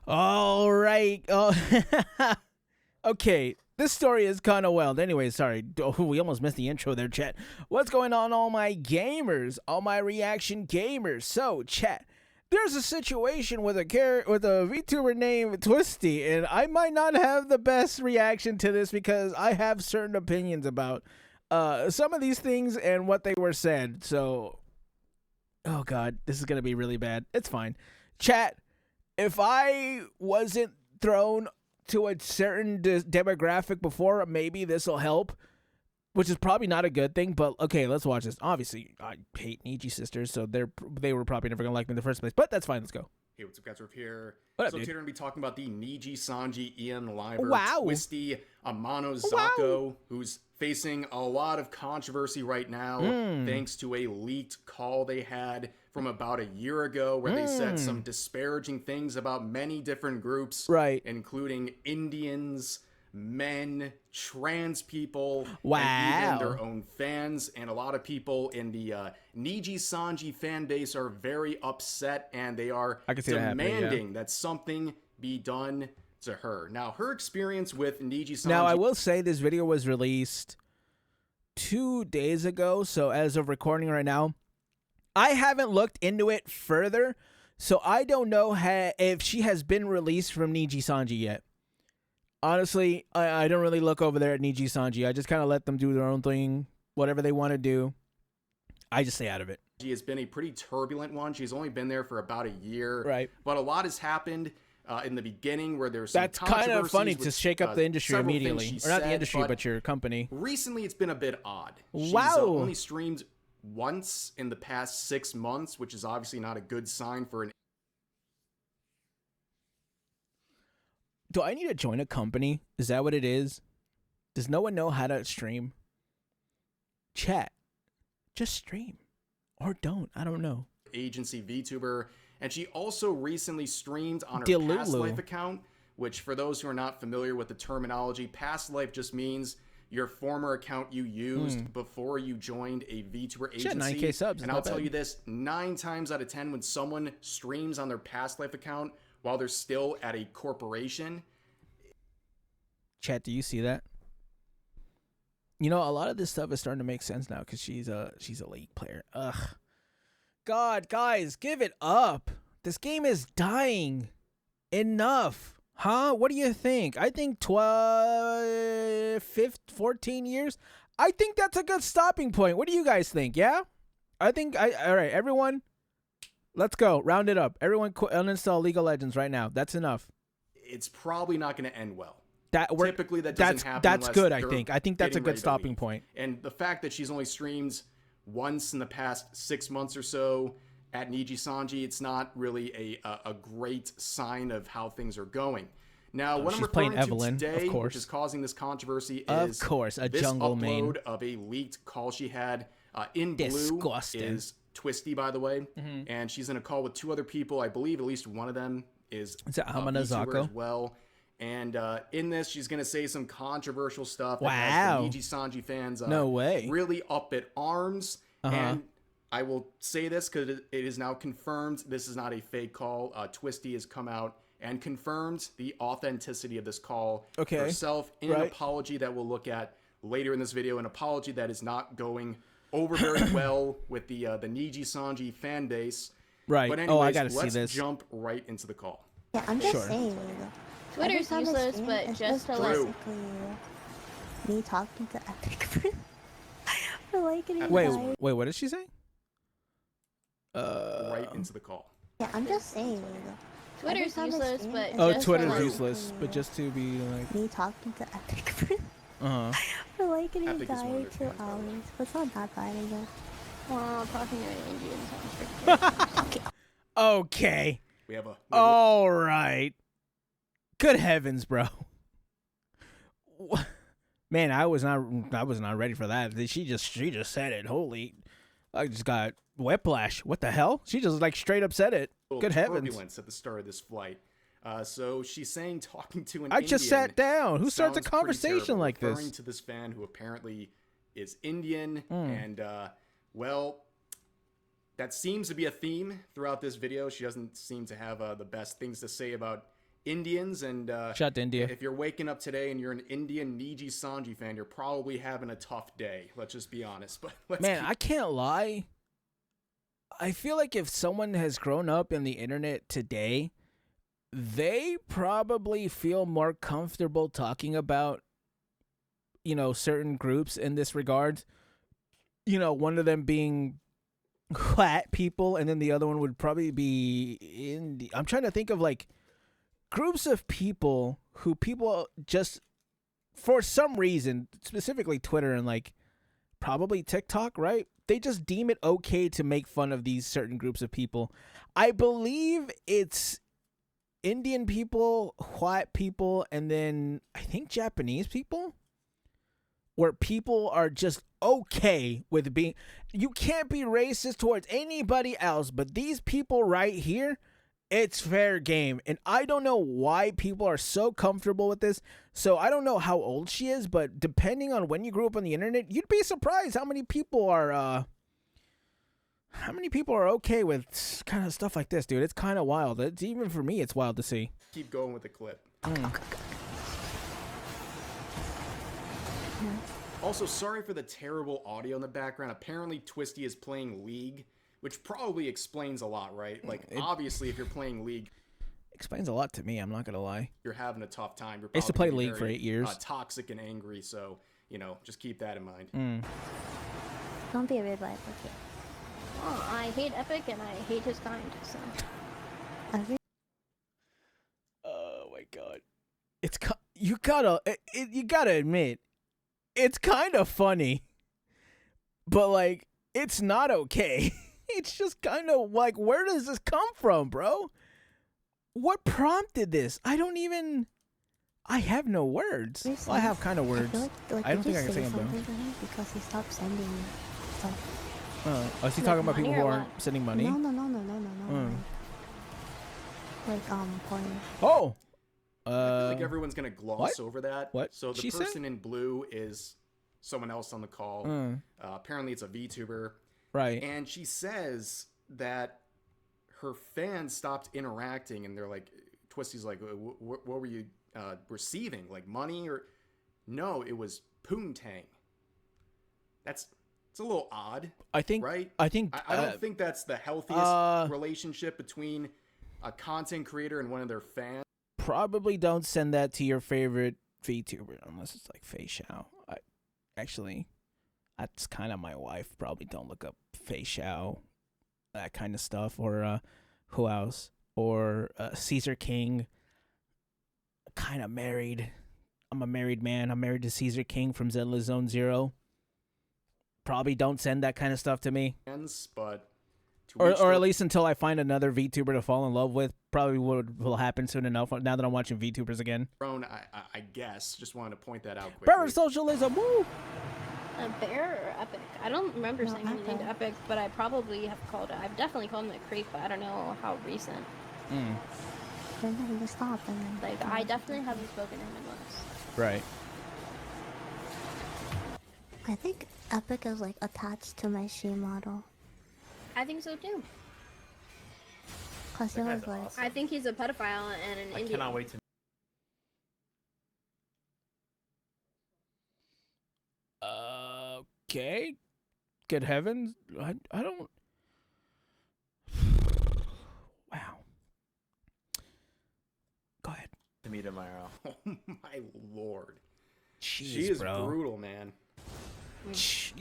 All right. Oh, okay. This story is kind of wild. Anyway, sorry. Oh, we almost missed the intro there, chat. What's going on, all my gamers? All my reaction gamers. So, chat. There's a situation with a VTuber named Twisty, and I might not have the best reaction to this because I have certain opinions about some of these things and what they were said. So, oh god, this is gonna be really bad. It's fine. Chat, if I wasn't thrown to a certain demographic before, maybe this will help, which is probably not a good thing. But okay, let's watch this. Obviously, I hate Niji sisters, so they were probably never gonna like me in the first place. But that's fine. Let's go. Hey, what's up, guys? We're here. What up, So dude? today we're going to be talking about the Niji, Sanji, Ian, Liver, Wow. Twisty, Amano, Wow. Zako, who's facing a lot of controversy right now thanks to a leaked call they had from about a year ago where they said some disparaging things about many different groups, Right. including Indians, men, trans people, Wow. and even their own fans. And a lot of people in the Niji Sanji fan base are very upset, and they are I can see that happening, yeah. demanding that something be done to her. Now, her experience with Niji Sanji... Now, I will say this video was released 2 days ago, so as of recording right now, I haven't looked into it further, so I don't know if she has been released from Niji Sanji yet. Honestly, I don't really look over there at Niji Sanji. I just kind of let them do their own thing, whatever they want to do. I just stay out of it. She has been a pretty turbulent one. She's only been there for about a year. Right. But a lot has happened in the beginning where there's some That's kind of funny controversies to with, shake up the industry several things immediately. she Or not the said, industry, but your company. Recently, it's been a bit odd. She's Wow. only streamed once in the past 6 months, which is obviously not a good sign for an... Do I need to join a company? Is that what it is? Does no one know how to stream? Chat. Just stream. Or don't. I don't know. agency VTuber, and she also recently streamed on her Delulu. Past Life account, which for those who are not familiar with the terminology, Past Life just means your former account you used before you joined a VTuber agency. Shit, 9K subs. And I'll tell you this, 9 times out of 10 when someone streams on their Past Life account while they're still at a corporation. Chat, do you see that? You know, a lot of this stuff is starting to make sense now because she's a league player. Ugh. God, guys, give it up. This game is dying. Enough. Huh? What do you think? I think 14 years. I think that's a good stopping point. What do you guys think? Yeah? All right, everyone. Let's go. Round it up. Everyone uninstall League of Legends right now. That's enough. It's probably not going to end well. Typically, that doesn't happen. That's unless good, I they're think. I think that's a getting good ready to stopping leave. point. And the fact that she's only streamed once in the past 6 months or so at Niji Sanji, it's not really a great sign of how things are going. Now, what I'm she's playing referring Evelyn, to today, of course. which is causing this controversy, Of is course, a this jungle main. upload of a leaked call she had. In blue Disgusting. is Twisty, by the way, and she's in a call with 2 other people. I believe at least one of them is Is it a Amana VTuber Zako? as well. And in this, she's going to say some controversial stuff that Wow. has the Niji Sanji fans No way. really up at arms. And I will say this because it is now confirmed. This is not a fake call. Twisty has come out and confirmed the authenticity of this call herself in an apology that we'll look at later in this video. An apology that is not going over very well with the Niji Sanji fan base. Right. But anyways, Oh, I gotta see let's this. jump right into the call. Yeah, I'm just Sure. saying. Twitter's Every time I useless, stream, but it's just to True. basically me talking to Epic for like an Wait, entire... what did she say? Right into the call. Yeah, I'm just saying. Twitter's Every time I useless, stream, but it's Oh, just Twitter's to, useless, but just to be like, me talking to Epic for like an Epic is one entire of their 2 fans, by the way. hours. But it's not that bad, I guess. well, talking to an Indian sounds pretty good. okay, We have a all right. Good heavens, bro. Man, I was not ready for that. She just said it. Holy, I just got whiplash. What the hell? She just like straight up said it. little Good heavens. turbulence at the start of this flight. So she's saying talking to an I just Indian sat down. Who starts a sounds pretty conversation terrible, like referring this? to this fan who apparently is Indian, and well, that seems to be a theme throughout this video. She doesn't seem to have the best things to say about Indians, and shout to India. If you're waking up today and you're an Indian Niji Sanji fan, you're probably having a tough day. Let's just be honest. But I can't lie. I feel like if someone has grown up in the internet today, they probably feel more comfortable talking about, certain groups in this regard. One of them being flat people, and then the other one would probably be I'm trying to think of like groups of people who people just for some reason, specifically Twitter and like probably TikTok, right? They just deem it okay to make fun of these certain groups of people. I believe it's Indian people, white people, and then I think Japanese people, where people are just okay with being, you can't be racist towards anybody else, but these people right here, it's fair game. And I don't know why people are so comfortable with this. So I don't know how old she is, but depending on when you grew up on the internet, you'd be surprised how many people are okay with kind of stuff like this, dude. It's kind of wild. It's, even for me, it's wild to see. Keep going with the clip. Also, sorry for the terrible audio in the background. Apparently, Twisty is playing League, which probably explains a lot, right? Like, obviously, if you're playing League, explains a lot to me. I'm not gonna lie. You're having a tough time. You're I used to play League for 8 years. Toxic and angry, so just keep that in mind. Don't be a red light advocate. Oh, I hate Epic and I hate his kind. So. Oh my god, it's you gotta admit, it's kind of funny, but like it's not okay. It's just kind of like, where does this come from, bro? What prompted this? I have no words. Well, I have kind of words. I don't think I can say them though. Because he stopped sending me stuff. Oh, is he talking about people who aren't sending money? No. Like porn. Oh. I feel like everyone's gonna gloss over that. What? So the person in blue is someone else on the call. Apparently, it's a VTuber. Right. And she says that her fans stopped interacting, and they're like, Twisty's like, what were you receiving? Like money or? No, it was poontang. It's a little odd. I think. Right. I don't think that's the healthiest relationship between a content creator and one of their fans. Probably don't send that to your favorite VTuber unless it's like Fei Xiao. Actually, that's kind of my wife. Probably don't look up Fei Xiao, that kind of stuff, or who else, or Caesar King. Kind of married. I'm a married man. I'm married to Caesar King from Zenless Zone Zero. Probably don't send that kind of stuff to me. But or at least until I find another VTuber to fall in love with. Probably will happen soon enough now that I'm watching VTubers again. I guess. Just wanted to point that out quickly. Bear socialism, woo! Bear or Epic? I don't remember saying he named Epic, but I probably have called it. I've definitely called him a creep, but I don't know how recent. Then he just stopped and then... Like, I definitely haven't spoken to him in months. Right. I think Epic is like attached to my she model. I think so too. Cause he was like... Awesome. I think he's a pedophile and an Indian. I cannot wait to... Okay. Good heavens. I don't... Wow. Go ahead. To meet tomorrow. Oh my lord. Jeez, She is bro. brutal, man. She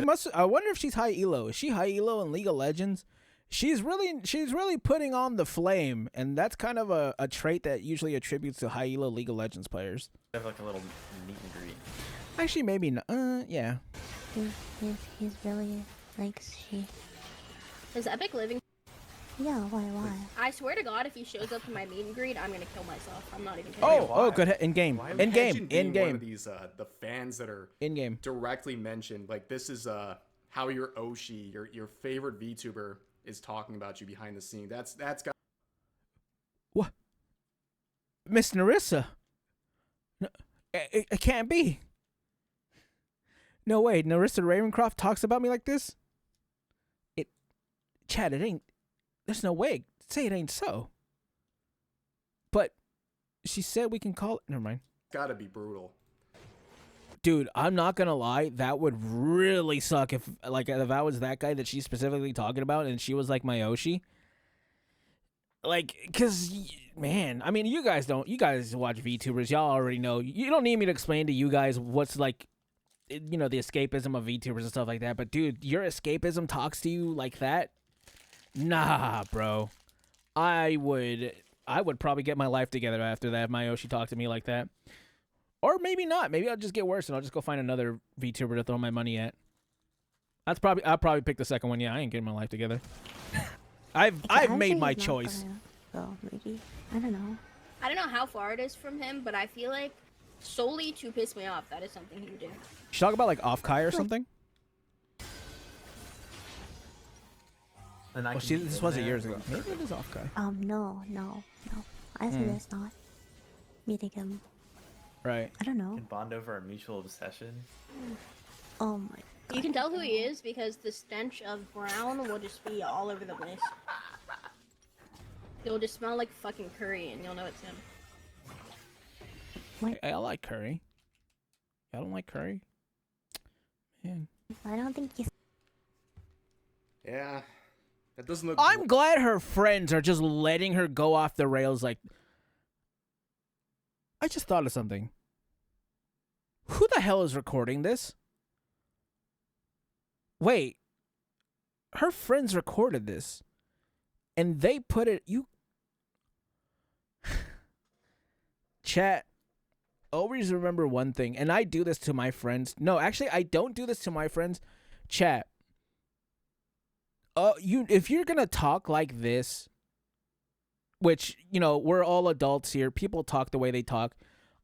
must. I wonder if she's high elo. Is she high elo in League of Legends? She's really putting on the flame, and that's kind of a trait that usually attributes to high elo League of Legends players. Have like a little meet and greet. Actually, maybe not. Yeah. He's really like she. Is Epic living? Yeah, why? I swear to God, if he shows up to my meet and greet, I'm gonna kill myself. I'm not even kidding. Oh, good. In game. In Imagine game. being In game. One of these the fans that are in game directly mentioned. Like this is how your Oshi, your favorite VTuber, is talking about you behind the scene. That's got. What? Miss Narissa? No, it can't be. No way. Narissa Ravencroft talks about me like this? Chad, it ain't. There's no way. Say it ain't so. But she said we can call it. Never mind. Gotta be brutal. Dude, I'm not gonna lie. That would really suck if I was that guy that she's specifically talking about, and she was like my Oshi. Like, cause man, I mean, you guys watch VTubers. Y'all already know. You don't need me to explain to you guys what's like, you know, the escapism of VTubers and stuff like that. But dude, your escapism talks to you like that? Nah, bro. I would probably get my life together after that if my Oshi talked to me like that. Or maybe not. Maybe I'll just get worse and I'll just go find another VTuber to throw my money at. I'll probably pick the second one. Yeah, I ain't getting my life together. I've made my choice. Maybe. I don't know. I don't know how far it is from him, but I feel like solely to piss me off, that is something he would do. Should talk about like off Kai or something? And this was years ago. Maybe it is off Kai. No. I suggest not meeting him. Right. I don't know. Can bond over a mutual obsession. Oh my god. You can tell who he is because the stench of brown will just be all over the place. It'll just smell like fucking curry and you'll know it's him. What? I like curry. I don't like curry. Man. I don't think he's... Yeah. That doesn't look... I'm glad her friends are just letting her go off the rails like... I just thought of something. Who the hell is recording this? Wait. Her friends recorded this. And they put it... Chat. Always remember one thing. And I do this to my friends. No, actually, I don't do this to my friends. Chat. If you're going to talk like this... Which, you know, we're all adults here. People talk the way they talk.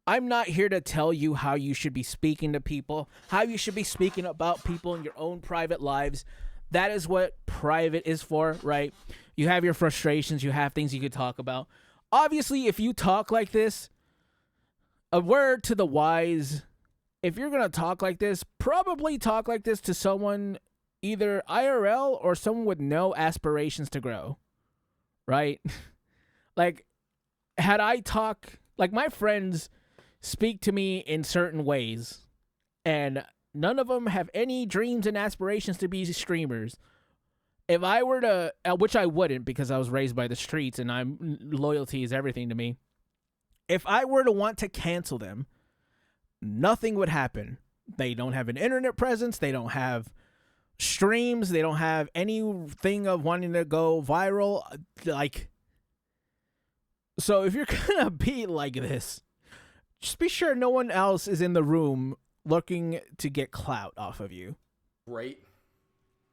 I'm not here to tell you how you should be speaking to people, how you should be speaking about people in your own private lives. That is what private is for, right? You have your frustrations. You have things you could talk about. Obviously, if you talk like this, a word to the wise, if you're going to talk like this, probably talk like this to someone either IRL or someone with no aspirations to grow, right? Like, had I talk, like my friends speak to me in certain ways, and none of them have any dreams and aspirations to be streamers. If I were to, which I wouldn't because I was raised by the streets and loyalty is everything to me. If I were to want to cancel them, nothing would happen. They don't have an internet presence. They don't have streams. They don't have anything of wanting to go viral. Like, so if you're going to be like this, just be sure no one else is in the room looking to get clout off of you. Right.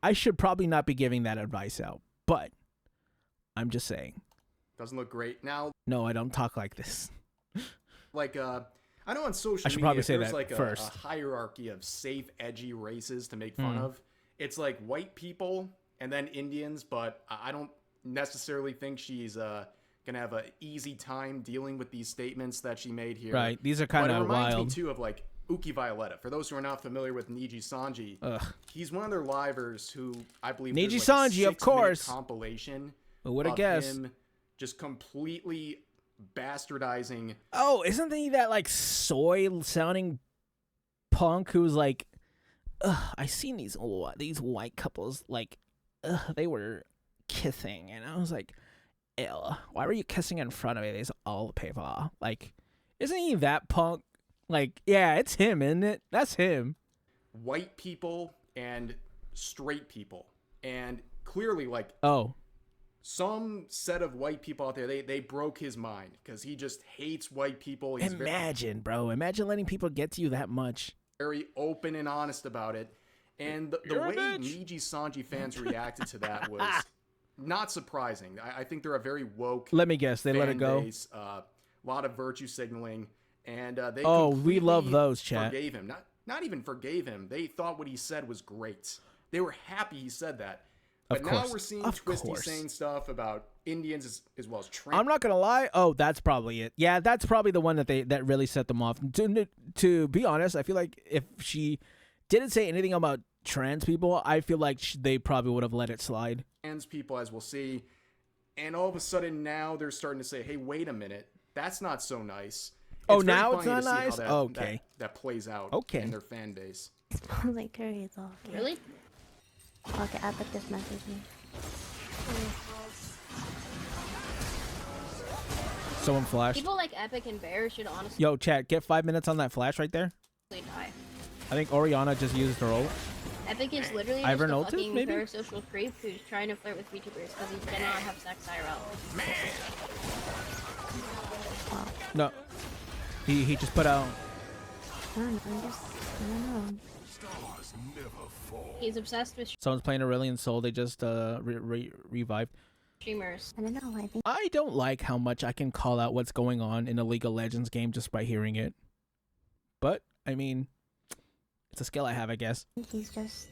I should probably not be giving that advice out, but I'm just saying. Doesn't look great. Now, no, I don't talk like this. Like, I know on social I should media, probably say there's that like first. a hierarchy of safe, edgy races to make fun of. It's like white people and then Indians, but I don't necessarily think she's gonna have an easy time dealing with these statements that she made here. Right, these are kind of wild. It reminds me too of like Uki Violetta. For those who are not familiar with Niji Sanji, he's one of their livers who I believe Niji like Sanji, of course, compilation. Who would have guessed? Him just completely bastardizing. Oh, isn't he that like soy-sounding punk who's like, I seen these white couples like, they were kissing, and I was like, ew, why were you kissing in front of me? These old people. Like, isn't he that punk? Like, yeah, it's him, isn't it? That's him. White people and straight people, and clearly, like, some set of white people out there, they broke his mind because he just hates white people. He's imagine letting people get to you that much. Very open and honest about it, and the way Niji Sanji fans reacted to that was not surprising. I think they're a very woke. Let me guess, they let it go. Base, a lot of virtue signaling, and they we love those, chat. Forgave him, not even forgave him. They thought what he said was great. They were happy he said that. But now we're seeing Twisty saying stuff about Indians as well as trans. I'm not gonna lie. Oh, that's probably it. Yeah, that's probably the one that really set them off. To be honest, I feel like if she didn't say anything about trans people, I feel like they probably would have let it slide. Trans people, as we'll see, and all of a sudden now they're starting to say, "Hey, wait a minute, That's not so nice. Oh, It's very now it's funny not to see how nice? Okay. that plays out Okay. in their fan base. It smells like curry is all. Really? Okay, Epic just messaged me. Someone flashed. People like Epic and Bear should honestly Yo, chat, get 5 minutes on that flash right there. die. I think Oriana just used her ult. Epic is literally Ivern just a ulted, fucking maybe? parasocial creep who's trying to flirt with VTubers because he cannot have sex IRL. No. He just put out... I don't know. He's obsessed with Someone's playing Aurelion Soul. They just revived. streamers. I don't know. I think I don't like how much I can call out what's going on in a League of Legends game just by hearing it. But, I mean, it's a skill I have, I guess. he's just.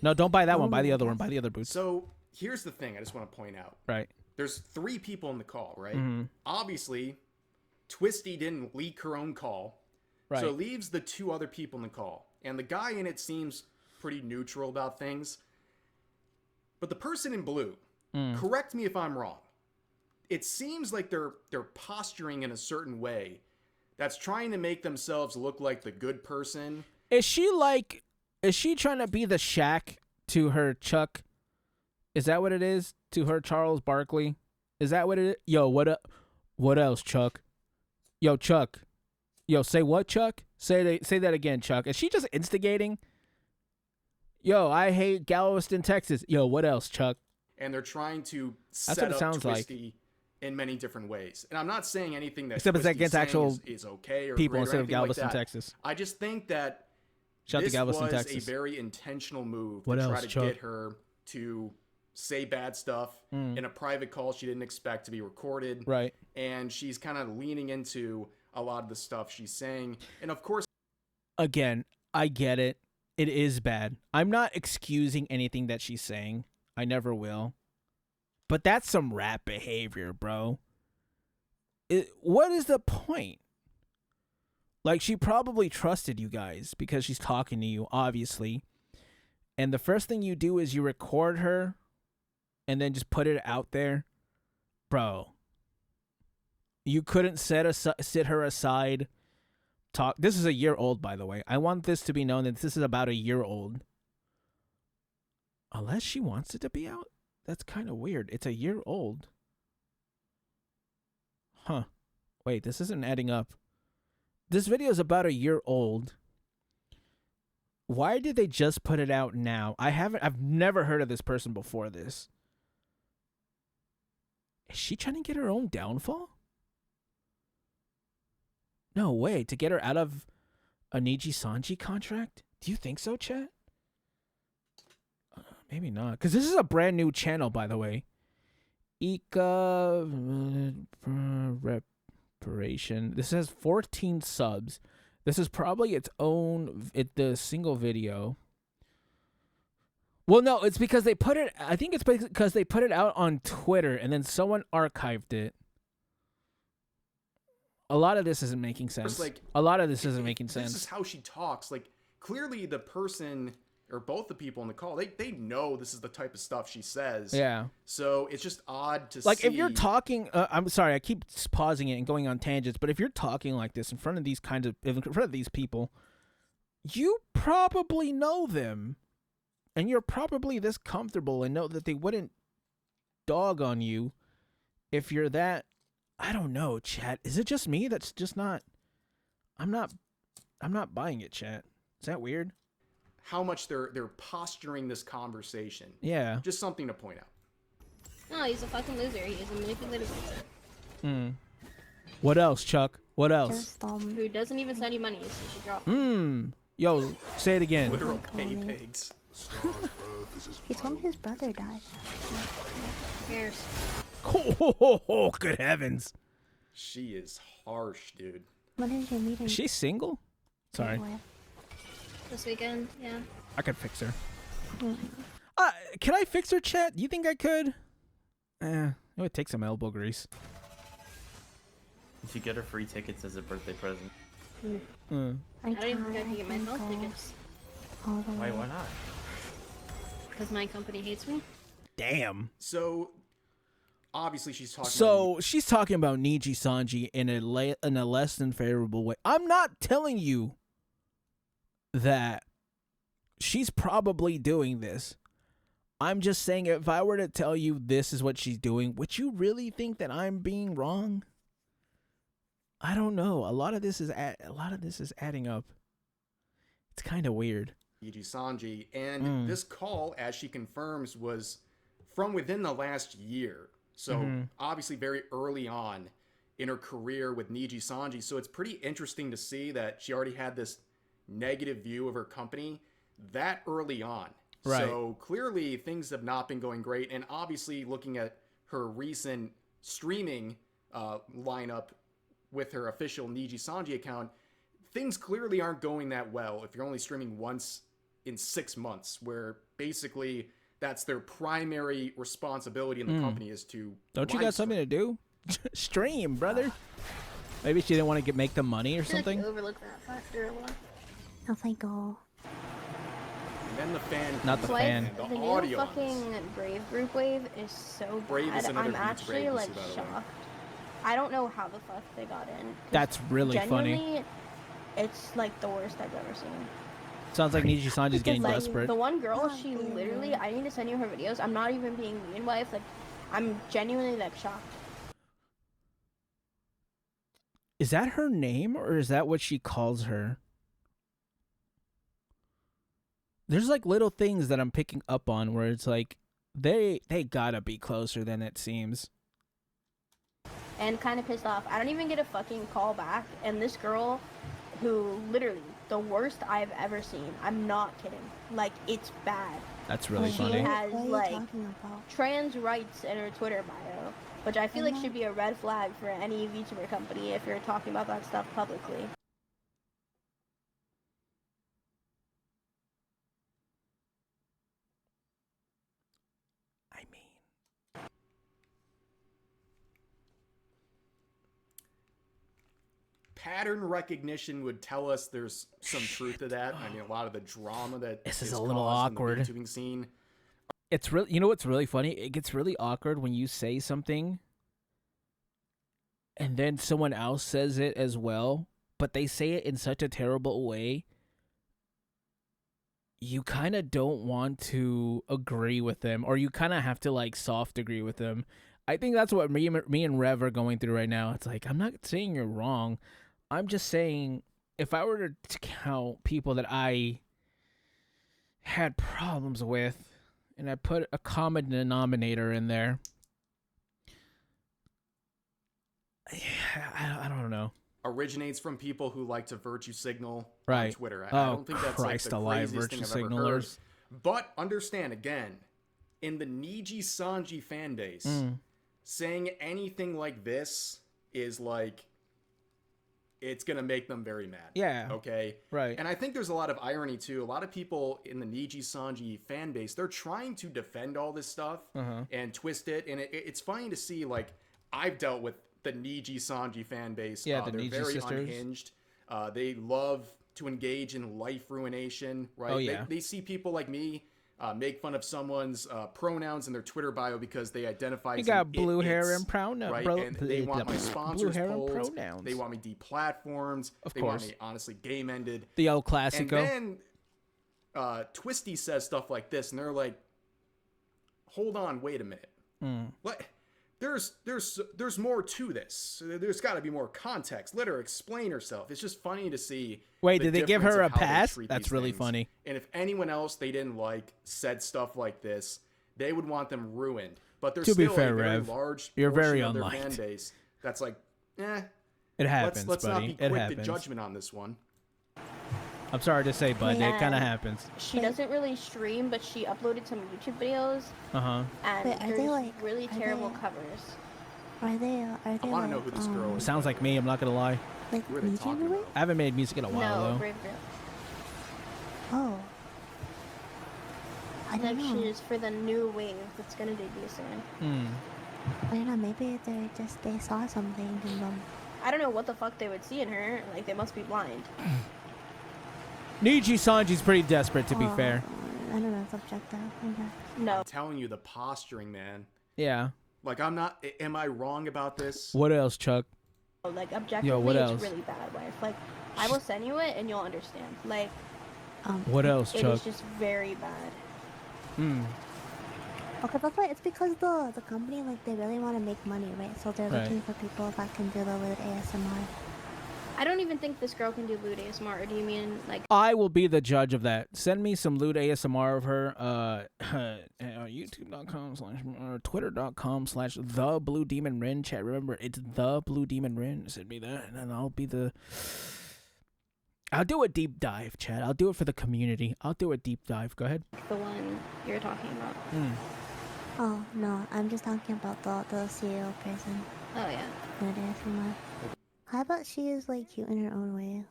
No, don't buy that one. Buy the other one. Buy the other boots. So here's the thing I just want to point out. Right. There's 3 people in the call, right? Mm-hmm. Obviously, Twisty didn't leak her own call. Right. So it leaves the 2 other people in the call. And the guy in it seems pretty neutral about things. But the person in blue, correct me if I'm wrong. It seems like they're posturing in a certain way that's trying to make themselves look like the good person. Is she trying to be the Shaq to her Chuck? Is that what it is? To her Charles Barkley? Is that what it is? Yo, what up? What else, Chuck? Yo, Chuck. Yo, say what, Chuck? Say that again, Chuck. Is she just instigating? Yo, I hate Galveston, Texas. Yo, what else, Chuck? And they're trying to That's set what it up sounds like. Twisty in many different ways. And I'm not saying anything that Except it's Twisty's against saying actual is okay or people great or instead of anything like Galveston, that. Texas. I just think that Shout out this to Galveston, was Texas. a very intentional move What to try else, to Chuck? get her to say bad stuff in a private call she didn't expect to be recorded. Right. And she's kind of leaning into a lot of the stuff she's saying. And of course, Again, I get it. It is bad. I'm not excusing anything that she's saying. I never will. But that's some rat behavior, bro. What is the point? Like, she probably trusted you guys because she's talking to you, obviously. And the first thing you do is you record her and then just put it out there. Bro, you couldn't sit her aside. Talk. This is a year old, by the way. I want this to be known that this is about a year old. Unless she wants it to be out. That's kind of weird. It's a year old. Huh. Wait, this isn't adding up. This video is about a year old. Why did they just put it out now? I've never heard of this person before this. Is she trying to get her own downfall? No way. To get her out of a Niji Sanji contract? Do you think so, chat? Maybe not. Because this is a brand new channel, by the way. Ika Reparation. This has 14 subs. This is probably its own, the single video. Well, no, it's because they put it, I think it's because they put it out on Twitter and then someone archived it. A lot of this isn't making sense. A lot of this isn't making sense. This is how she talks. Like, clearly the person or both the people in the call, they know this is the type of stuff she says. Yeah. So it's just odd to see. Like, if you're talking, I'm sorry, I keep pausing it and going on tangents, but if you're talking like this in front of these people, you probably know them. And you're probably this comfortable and know that they wouldn't dog on you if you're that. I don't know, chat. Is it just me that's just not? I'm not buying it, chat. Is that weird? How much they're posturing this conversation. Yeah. Just something to point out. No, he's a fucking loser. He's a manipulative loser. What else, Chuck? What else? Who doesn't even send you money, so you should drop. Yo, say it again. Literal pay pigs. He told me his brother died. Who cares? Oh, good heavens. She is harsh, dude. When is your meeting? Is she single? Sorry. This weekend, yeah. I could fix her. Can I fix her, chat? Do you think I could? It would take some elbow grease. You should get her free tickets as a birthday present. I don't even think I can get myself tickets. Why not? Because my company hates me. Damn. So, obviously she's talking. So she's talking about Niji Sanji in a less than favorable way. I'm not telling you that she's probably doing this. I'm just saying, if I were to tell you this is what she's doing, would you really think that I'm being wrong? I don't know. A lot of this is adding up. It's kind of weird. Niji Sanji, and this call, as she confirms, was from within the last year. So obviously very early on in her career with Niji Sanji. So it's pretty interesting to see that she already had this negative view of her company that early on. Right. So clearly things have not been going great. And obviously looking at her recent streaming lineup with her official Niji Sanji account, things clearly aren't going that well if you're only streaming once in 6 months, where basically that's their primary responsibility in the company is to Don't you got something to do? Stream, brother. Maybe she didn't want to make the money or something. I feel like you overlooked that factor a lot. Oh my god. And then the fan, Not the fan. and The the new audio. fucking Brave group wave is so Brave is bad. another I'm VTuber actually agency, like by the way. shocked. I don't know how the fuck they got in. 'Cause That's really funny. genuinely, it's like the worst I've ever seen. Sounds like Niji Sanji's getting Like desperate. the one girl, Oh, she dear. literally, I need to send you her videos. I'm not even being mean, wife. Like, I'm genuinely like shocked. Is that her name, or is that what she calls her? There's like little things that I'm picking up on where it's like they gotta be closer than it seems. And kind of pissed off. I don't even get a fucking call back. And this girl, who literally the worst I've ever seen. I'm not kidding. Like, it's bad. That's really She funny. has What are you like talking about? trans rights in her Twitter bio, which I feel like should be a red flag for any VTuber company if you're talking about that stuff publicly. I mean, Pattern recognition would tell us there's some truth to that. I mean, a lot of the drama that This is is a little caused awkward. in the VTubing scene. it's really, you know what's really funny? It gets really awkward when you say something and then someone else says it as well, but they say it in such a terrible way. You kind of don't want to agree with them, or you kind of have to like soft agree with them. I think that's what me and Rev are going through right now. It's like, I'm not saying you're wrong. I'm just saying, if I were to count people that I had problems with, and I put a common denominator in there, I don't know. Originates from people who like to virtue signal Right. on Twitter. Oh, I don't think that's Christ like the alive, craziest virtue thing I've ever heard. signalers. But understand, again, in the Niji Sanji fan base, saying anything like this is like, it's going to make them very mad. Yeah. Okay? Right. And I think there's a lot of irony, too. A lot of people in the Niji Sanji fan base, they're trying to defend all this stuff and twist it. And it's funny to see, like, I've dealt with the Niji Sanji fan base. Yeah, the they're Niji very sisters. unhinged. They love to engage in life ruination, right? Oh, yeah. They see people like me make fun of someone's pronouns in their Twitter bio because they identify You as got an blue hair it's, and pronouns, right? bro. And they want my sponsors blue hair and pulled. pronouns. They want me deplatformed. Of they course. want me, honestly, game-ended. The old And classico. then Twisty says stuff like this, and they're like, hold on, wait a minute. What? There's more to this. There's got to be more context. Let her explain herself. It's just funny to see. Wait, the did they give difference her of a how they pass? treat That's these really things. funny. And if anyone else they didn't like said stuff like this, they would want them ruined. But there's To be still fair, a very Rev, large you're portion very of their unliked. fan base that's like, It happens, let's not buddy. be It quick to happens. judgment on this one. I'm sorry to say, bud. It kind of Man. happens. She doesn't really stream, but she uploaded some YouTube videos, Uh-huh. and Wait, are they there's like- really are terrible they- covers. Are they I want to like, know who this girl is. Sounds like me. I'm not going to lie. like Who are they VTuber talking wave? about? I haven't made music in a while, No, though. Brave Girl. Oh. I Like, don't know. she's for the new wave that's gonna debut soon. I don't know. Maybe they saw something in them. I don't know what the fuck they would see in her. Like, they must be blind. Niji Sanji's pretty desperate, to be fair. I don't know. It's objective. Okay. No. I'm telling you, the posturing, man. Yeah. Like, I'm not. Am I wrong about this? What else, Chuck? Like, objectively, Yo, what else? it's really bad, wife. Like, I will send you it and you'll understand. Like, what else, it Chuck? is just very bad. Okay, that's why it's because the company, like, they really want to make money, right? So they're Right. looking for people that can do the lewd ASMR. I don't even think this girl can do lewd ASMR. Or do you mean like? I will be the judge of that. Send me some lewd ASMR of her. YouTube.com/ or Twitter.com/TheBlueDemonRin. Chat. Remember, it's the Blue Demon Rin. Send me that, and then I'll be the. I'll do a deep dive, chat. I'll do it for the community. I'll do a deep dive. Go ahead. The one you're talking about. Oh, no, I'm just talking about the CEO person. Oh yeah. Lewd ASMR. How about she is, like, cute in her own way?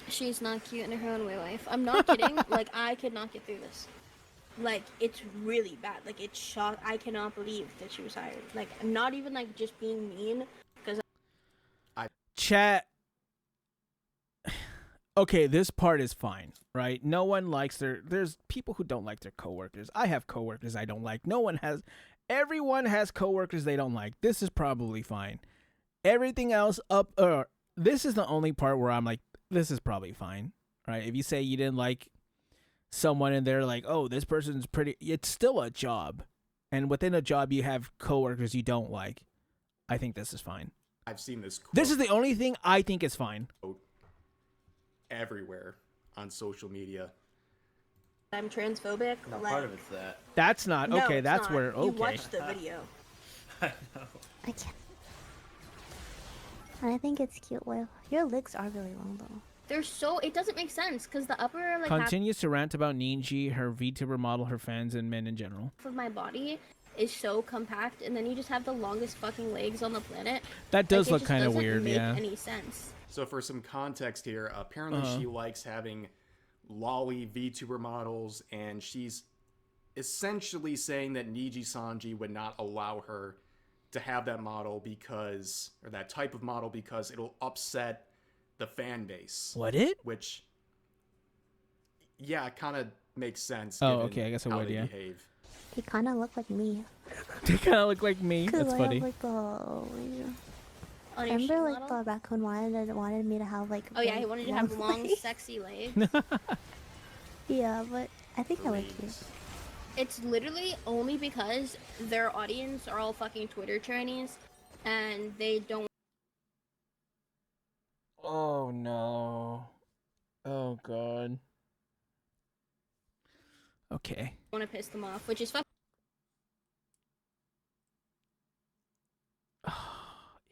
She's not cute in her own way, wife. I'm not kidding. Like, I could not get through this. Like, it's really bad. Like, it's shocked. I cannot believe that she was hired. Like, I'm not even, like, just being mean. Because Chat. Okay, this part is fine, right? No one likes there's people who don't like their coworkers. I have coworkers I don't like. Everyone has coworkers they don't like. This is probably fine. Everything else this is the only part where I'm like, this is probably fine, right? If you say you didn't like someone and they're like, oh, this person's pretty, it's still a job. And within a job, you have coworkers you don't like. I think this is fine. I've seen this quote This is the only thing I think is fine. everywhere on social media. I'm transphobic. No, like, part of it's that. That's not no, okay. it's That's not. where You okay. watched the video. I know. I can't. I think it's cute. Well, your legs are really long, though. They're so. It doesn't make sense because the upper like Continues to rant about Ninji, her VTuber model, her fans, and men in general. half of my body is so compact, and then you just have the longest fucking legs on the planet. That does Like, look it just kind of doesn't weird, make yeah. any sense. So for some context here, apparently she likes having lolly VTuber models, and she's essentially saying that Niji Sanji would not allow her to have that model because, or that type of model, because it'll upset the fan base. What it? Which, yeah, kind of makes sense. Oh, given okay, I guess it how would, they yeah. behave. He kind of looked like me. They kind of look like me. 'Cause That's I funny. have, like, the... On your Remember, sheet like, model? the raccoon wanted me to have, like... Oh yeah, he really wanted you to have long, legs. sexy legs. Yeah, but I think I like you. Legs. It's literally only because their audience are all fucking Twitter trannies, and they don't Oh no. Oh god. Okay. want to piss them off, which is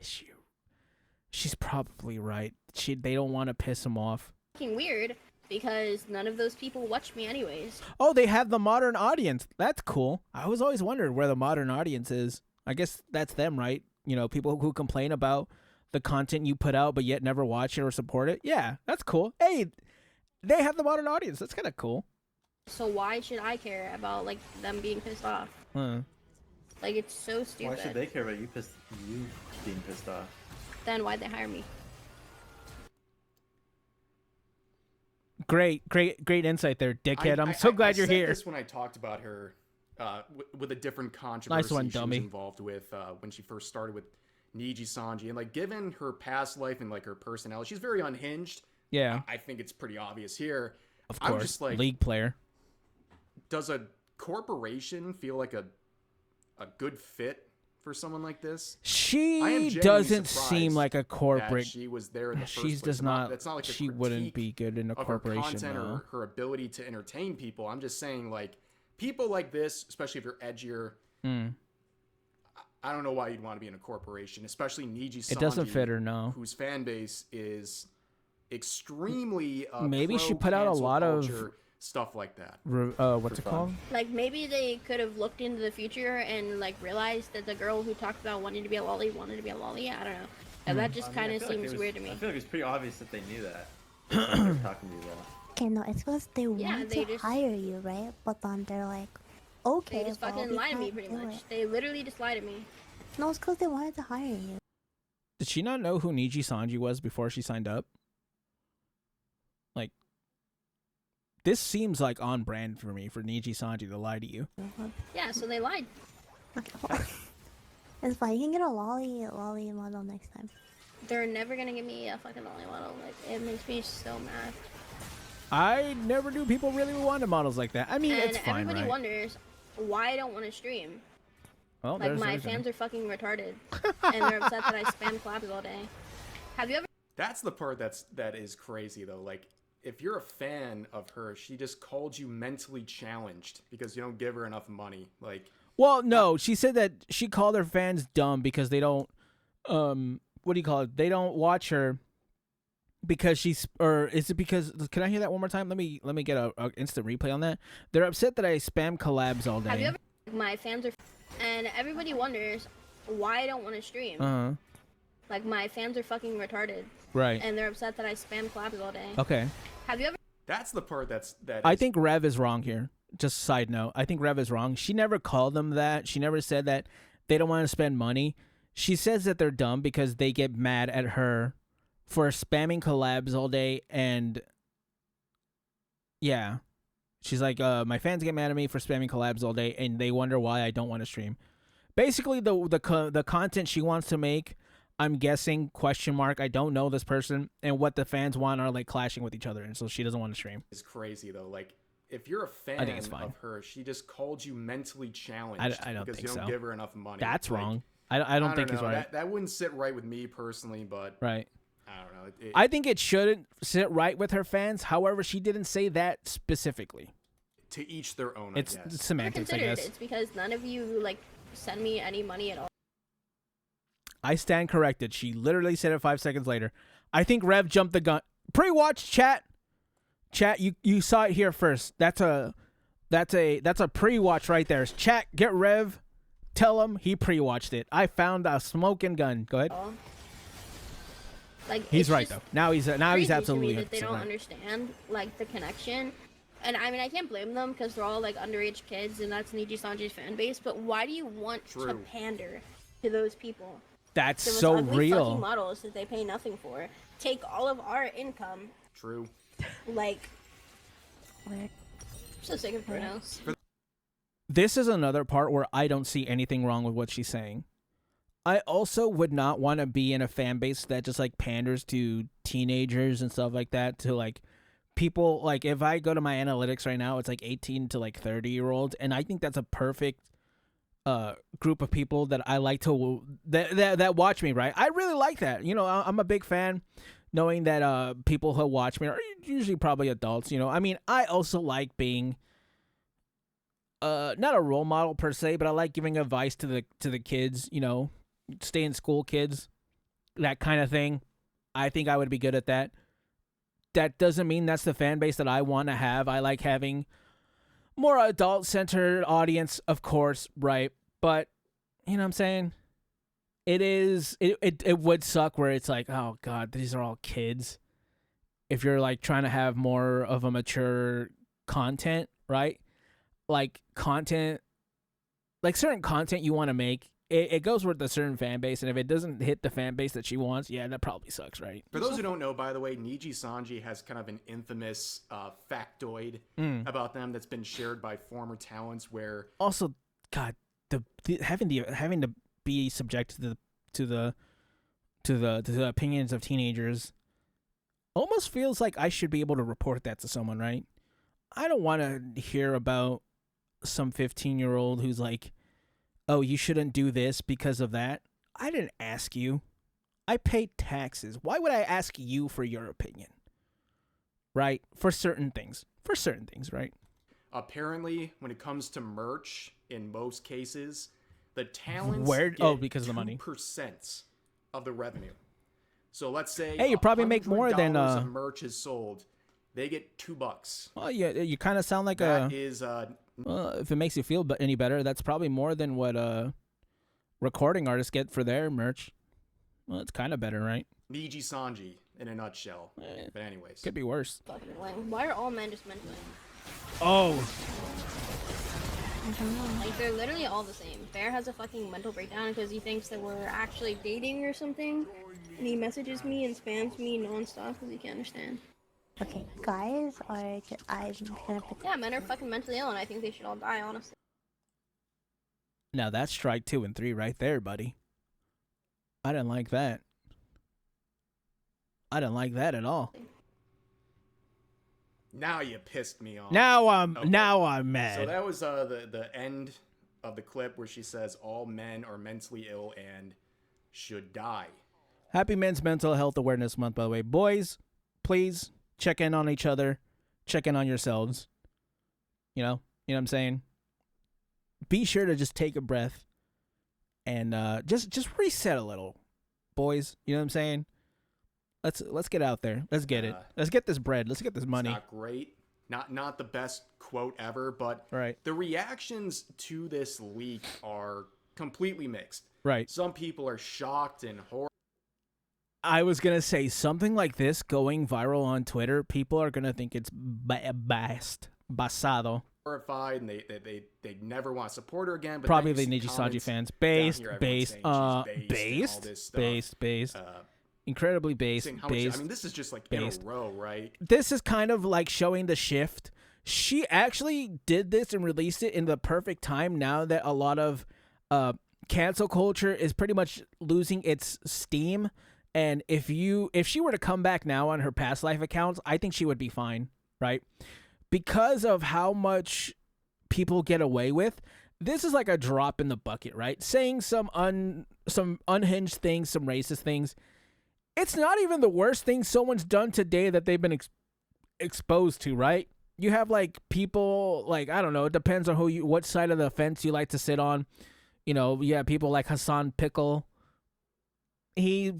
Is she? She's probably right. They don't want to piss him off. fucking weird because none of those people watch me anyways. Oh, they have the modern audience. That's cool. I was always wondering where the modern audience is. I guess that's them, right? You know, people who complain about the content you put out but yet never watch it or support it. Yeah, that's cool. Hey, they have the modern audience. That's kind of cool. So why should I care about like them being pissed off? Huh. Like it's so stupid. Why should they care about you being pissed off? Then why'd they hire me? Great insight there, dickhead. I'm so glad you're said here. This when I talked about her with a different controversy one, she dummy. was involved with when she first started with Niji Sanji, and like given her past life and like her personality, she's very unhinged. Yeah, I think it's pretty obvious here. of I'm course. just like, League player. does a corporation feel like a good fit for someone like this? I am She genuinely doesn't surprised seem like a that corporate. she was there in the first She place. does I'm not. That's not like a She wouldn't critique be good in a of her corporation. content No. or her ability to entertain people. I'm just saying, like, people like this, especially if you're edgier, Mm. I don't know why you'd want to be in a corporation, especially Niji Sanji, It doesn't fit her, no. whose fan base is extremely Maybe she put out a pro-cancel lot of- culture, stuff like that. What's it fun. called? Like maybe they could have looked into the future and like realized that the girl who talked about wanting to be a lolly wanted to be a lolly. I don't know. And that just kind of seems weird to me. I feel like it's pretty obvious that they knew that. That's why they're talking to you though. Okay, no, it's because they want they to just- hire you, right? But then they're like, okay, They just well, fucking we lied to me can't pretty do much. it. They literally just lied to me. No, it's because they wanted to hire you. Did she not know who Niji Sanji was before she signed up? Like, this seems like on brand for me for Niji Sanji to lie to you. Yeah, so they lied. Okay, well, it's fine. You can get a lolly model next time. They're never gonna give me a fucking lolly model. Like, it makes me so mad. I never knew people really wanted models like that. I mean, And it's fine, everybody right? wonders why I don't want to stream. Well, Like, my there's fans are fucking retarded, and they're upset that I spam collabs all day. Have you ever? That's the part that is crazy though. Like, if you're a fan of her, she just called you mentally challenged because you don't give her enough money. Like, well, no, she said that she called her fans dumb because they don't, what do you call it? They don't watch her because she's, or is it because? Can I hear that one more time? Let me get a instant replay on that. They're upset that I spam collabs all day. Have you ever? My fans are, and everybody wonders why I don't want to stream. Like, my fans are fucking retarded. Right. And they're upset that I spam collabs all day. Okay. Have you ever? that's the part that I think Rev is wrong here. Just side note, I think Rev is wrong. She never called them that. She never said that they don't want to spend money. She says that they're dumb because they get mad at her for spamming collabs all day, and yeah, she's like, my fans get mad at me for spamming collabs all day, and they wonder why I don't want to stream. Basically, the content she wants to make, I'm guessing, question mark, I don't know this person, and what the fans want are like clashing with each other, and so she doesn't want to stream. It's crazy though. Like, if you're a fan of her, she just called you mentally challenged I don't because think you don't so. give her enough money. That's like, wrong. I don't think know. it's right. That wouldn't sit right with me personally, but Right. I don't know. I think it shouldn't sit right with her fans. However, she didn't say that specifically. To each their own. It's I guess. semantics, I guess. It's because none of you like send me any money at all. I stand corrected. She literally said it 5 seconds later. I think Rev jumped the gun. Pre-watch, chat. Chat, you saw it here first. That's a pre-watch right there. Chat, get Rev. Tell him he pre-watched it. I found a smoking gun. Go ahead. Like, he's right though. Now he's absolutely. That they don't understand like the connection, and I mean I can't blame them because they're all like underage kids, and that's Niji Sanji's fan base. But why do you want to pander to those people? That's those so ugly real. Fucking models that they pay nothing for. Take all of our income. True. Like, I'm so sick of pronouns. This is another part where I don't see anything wrong with what she's saying. I also would not want to be in a fan base that just like panders to teenagers and stuff like that, to like people. Like, if I go to my analytics right now, it's like 18 to like 30-year-olds, and I think that's a perfect group of people that I like to that watch me, right? I really like that. You know, I'm a big fan knowing that people who watch me are usually probably adults, you know. I mean, I also like being not a role model per se, but I like giving advice to the kids, you know, stay in school kids, that kind of thing. I think I would be good at that. That doesn't mean that's the fan base that I want to have. I like having more adult-centered audience, of course, right? But, you know what I'm saying? It would suck where it's like, oh, God, these are all kids. If you're, like, trying to have more of a mature content, right? Like, content, like, certain content you want to make, it goes with a certain fan base, and if it doesn't hit the fan base that she wants, yeah, that probably sucks, right? For those who don't know, by the way, Niji Sanji has kind of an infamous factoid about them that's been shared by former talents. Where also, God, having to be subjected to the opinions of teenagers almost feels like I should be able to report that to someone, right? I don't want to hear about some 15-year-old who's like, oh, you shouldn't do this because of that. I didn't ask you. I paid taxes. Why would I ask you for your opinion? Right? For certain things, right? Apparently, when it comes to merch, in most cases, the talents because of the money. 2% of the revenue. So let's say, hey, you probably make more than of merch is sold. They get $2. Well, yeah, you kind of sound like that is well, if it makes you feel any better, that's probably more than what recording artists get for their merch. Well, it's kind of better, right? Niji Sanji in a nutshell. But anyways, could be worse. Why are all men just mentally? Oh. I don't know. Like, they're literally all the same. Bear has a fucking mental breakdown because he thinks that we're actually dating or something, and he messages me and spams me nonstop because he can't understand. Okay, guys are just, I'm gonna put... Yeah, men are fucking mentally ill, and I think they should all die, honestly. Now that's strike 2 and 3 right there, buddy. I didn't like that. I didn't like that at all. Now you pissed me off. Now I'm mad. So that was the end of the clip where she says all men are mentally ill and should die. Happy Men's Mental Health Awareness Month, by the way. Boys, please check in on each other. Check in on yourselves. You know what I'm saying? Be sure to just take a breath and just reset a little. Boys, you know what I'm saying? Let's get out there. Let's get it. Let's get this bread. Let's get this money. It's not great. Not the best quote ever, but right. The reactions to this leak are completely mixed. Right. Some people are shocked and horrified. I was going to say something like this going viral on Twitter. People are going to think it's basado. Horrified, and they never want to support her again. But probably the Niji Sanji fans. Based. Incredibly based. I mean, this is just like based. In a row, right? This is kind of like showing the shift. She actually did this and released it in the perfect time now that a lot of cancel culture is pretty much losing its steam. And if she were to come back now on her past life accounts, I think she would be fine, right? Because of how much people get away with. This is like a drop in the bucket, right? Saying some unhinged things, some racist things. It's not even the worst thing someone's done today that they've been exposed to, right? You have like people like, I don't know, it depends on what side of the fence you like to sit on. You know, you have people like Hassan Pickle. He's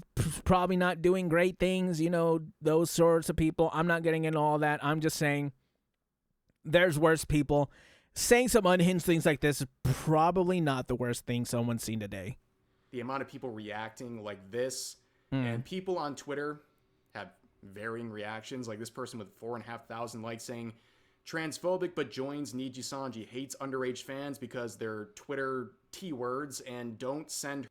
probably not doing great things, you know, those sorts of people. I'm not getting into all that. I'm just saying there's worse people. Saying some unhinged things like this is probably not the worst thing someone's seen today. The amount of people reacting like this, and people on Twitter have varying reactions. Like this person with 4,500 likes saying, transphobic but joins Niji Sanji, hates underage fans because they're Twitter T-words and don't send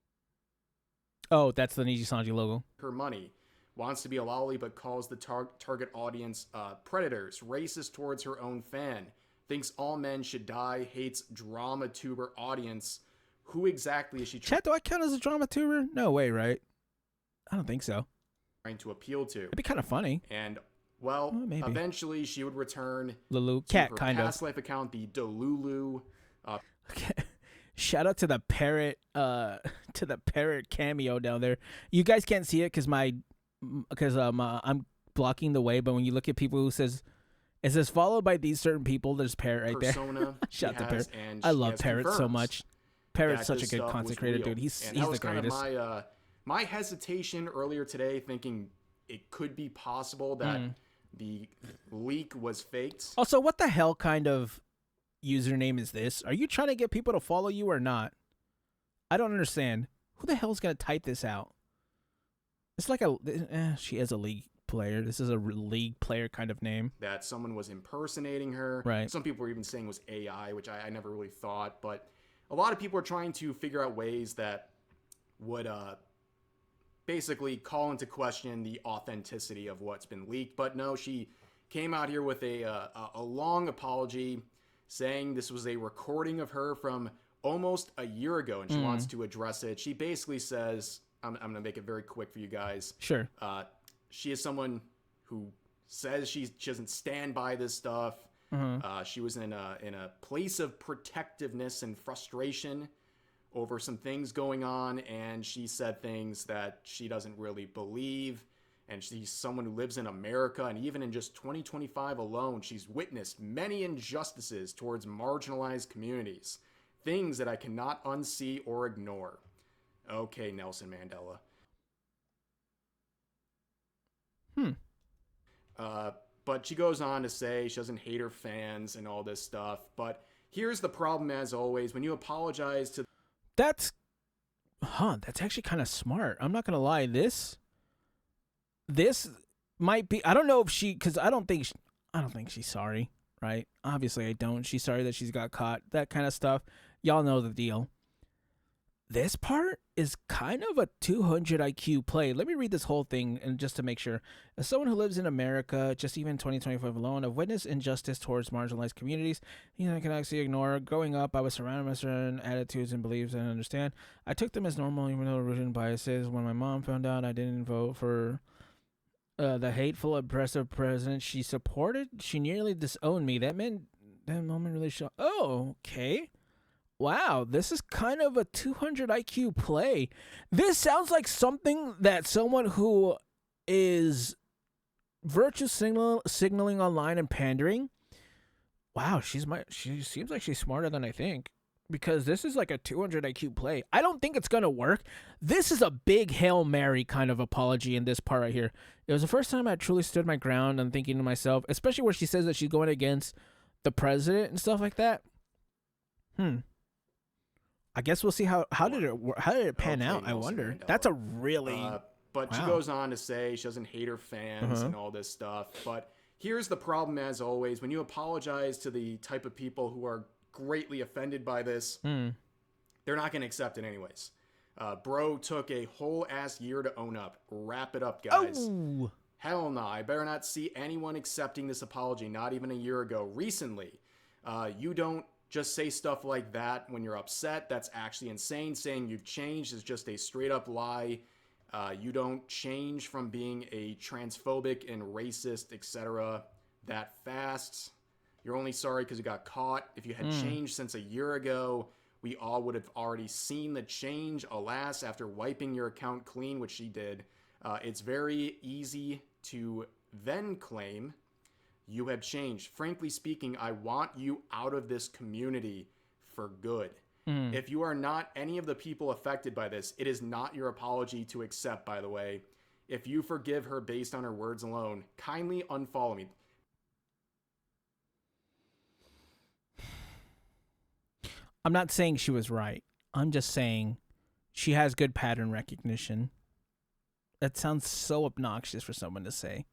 Oh, that's the Niji Sanji logo. her money. Wants to be a lolly but calls the target audience predators, racist towards her own fan, thinks all men should die, hates drama tuber audience. Who exactly is she Chat, do I count as a drama tuber? No way, right? I don't think so. trying to appeal to? It'd be kind of funny. And, well, maybe. Eventually she would return Lulu. to Cat, her kind past of. life account, the Delulu. Shout out to the parrot cameo down there. You guys can't see it because I'm blocking the way, but when you look at people who says it says followed by these certain people, there's parrot right there. Shout out to parrot. I love parrot so much. Parrot's such a good content creator, dude. He's the greatest. Kind of my hesitation earlier today, thinking it could be possible that the leak was faked. Also, what the hell kind of username is this? Are you trying to get people to follow you or not? I don't understand. Who the hell is going to type this out? It's like she is a league player. This is a league player kind of name. That someone was impersonating her. Right. Some people were even saying it was AI, which I never really thought. But a lot of people are trying to figure out ways that would basically call into question the authenticity of what's been leaked. But no, she came out here with a long apology, saying this was a recording of her from almost a year ago, and she wants to address it. She basically says, I'm going to make it very quick for you guys. Sure. She is someone who says she doesn't stand by this stuff. She was in a place of protectiveness and frustration over some things going on, and she said things that she doesn't really believe. And she's someone who lives in America, and even in just 2025 alone, she's witnessed many injustices towards marginalized communities, things that I cannot unsee or ignore. Okay, Nelson Mandela. But she goes on to say she doesn't hate her fans and all this stuff. But here's the problem, as always, when you apologize to... That's actually kind of smart. I'm not going to lie. This might be, I don't know if because I don't think she's sorry, right? Obviously I don't. She's sorry that she's got caught, that kind of stuff. Y'all know the deal. this part is kind of a 200 IQ play. Let me read this whole thing and just to make sure. As someone who lives in America, just even 2025 alone, I've witnessed injustice towards marginalized communities. I can actually ignore. Growing up, I was surrounded by certain attitudes and beliefs I understand. I took them as normal, even though rooted in biases. When my mom found out I didn't vote for the hateful, oppressive president she supported, she nearly disowned me. That moment really shocked. Oh, okay. Wow, this is kind of a 200 IQ play. This sounds like something that someone who is virtue signaling online and pandering. Wow, she seems like she's smarter than I think, because this is like a 200 IQ play. I don't think it's going to work. This is a big Hail Mary kind of apology in this part right here. It was the first time I truly stood my ground and thinking to myself, especially where she says that she's going against the president and stuff like that. I guess we'll see how did it pan out. I wonder. That's a really. But she goes on to say she doesn't hate her fans and all this stuff. But here's the problem, as always, when you apologize to the type of people who are greatly offended by this, they're not going to accept it anyways. Bro took a whole ass year to own up. Wrap it up, guys. Oh. Hell no. I better not see anyone accepting this apology, not even a year ago. Recently, you don't just say stuff like that when you're upset. That's actually insane. Saying you've changed is just a straight up lie. You don't change from being a transphobic and racist, etc. that fast. You're only sorry because you got caught. If you had changed since a year ago, we all would have already seen the change. Alas, after wiping your account clean, which she did, it's very easy to then claim you have changed. Frankly speaking, I want you out of this community for good. If you are not any of the people affected by this, it is not your apology to accept, by the way. If you forgive her based on her words alone, kindly unfollow me. I'm not saying she was right. I'm just saying she has good pattern recognition. That sounds so obnoxious for someone to say.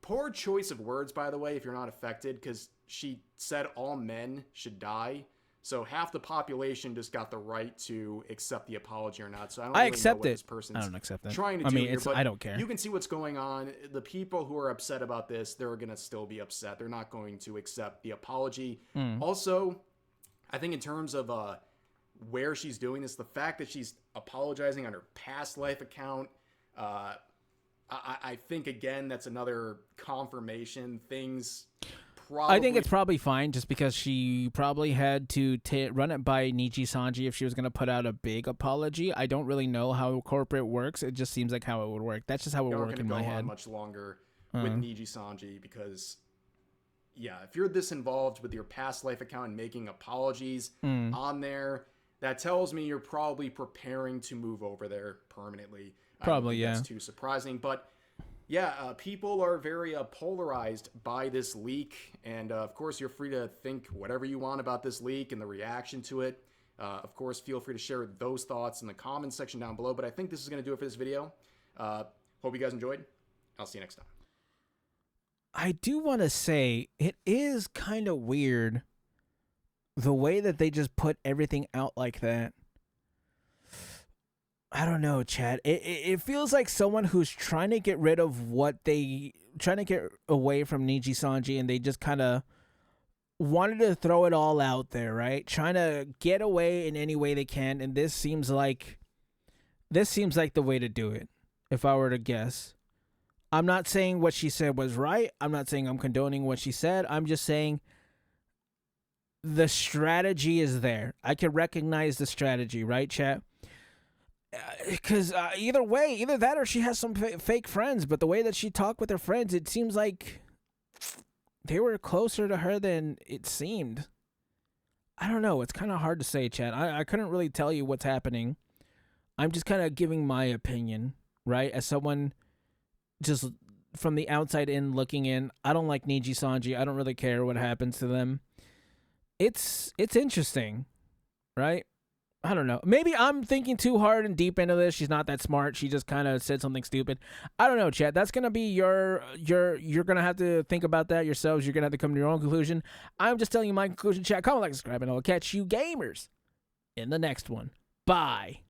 Poor choice of words, by the way, if you're not affected, because she said all men should die. So half the population just got the right to accept the apology or not. So I don't really accept know what it. this person's I don't accept that. trying to I do mean, here, but I don't care. You can see what's going on. The people who are upset about this, they're going to still be upset. They're not going to accept the apology. Also, I think in terms of where she's doing this, the fact that she's apologizing on her past life account, I think, again, that's another confirmation. Things probably... I think it's probably fine just because she probably had to run it by Niji Sanji if she was going to put out a big apology. I don't really know how corporate works. It just seems like how it would work. That's just how it would work in my head. On much longer with Niji Sanji because, yeah, if you're this involved with your past life account and making apologies on there, that tells me you're probably preparing to move over there permanently. Probably, yeah. That's too surprising, but yeah, people are very polarized by this leak, and of course, you're free to think whatever you want about this leak and the reaction to it. Of course, feel free to share those thoughts in the comments section down below, but I think this is going to do it for this video. Hope you guys enjoyed. I'll see you next time. I do want to say, it is kind of weird the way that they just put everything out like that. I don't know, Chad. It feels like someone who's trying to get rid of trying to get away from Niji Sanji, and they just kind of wanted to throw it all out there, right? Trying to get away in any way they can, and this seems like the way to do it, if I were to guess. I'm not saying what she said was right. I'm not saying I'm condoning what she said. I'm just saying the strategy is there. I can recognize the strategy, right, chat? Because either way, either that or she has some fake friends. But the way that she talked with her friends, it seems like they were closer to her than it seemed. I don't know. It's kind of hard to say, chat. I couldn't really tell you what's happening. I'm just kind of giving my opinion, right? As someone just from the outside in looking in. I don't like Niji Sanji. I don't really care what happens to them. It's interesting, right? I don't know. Maybe I'm thinking too hard and deep into this. She's not that smart. She just kind of said something stupid. I don't know, chat. That's going to be you're going to have to think about that yourselves. You're going to have to come to your own conclusion. I'm just telling you my conclusion, chat. Comment, like, subscribe, and I'll catch you gamers in the next one. Bye.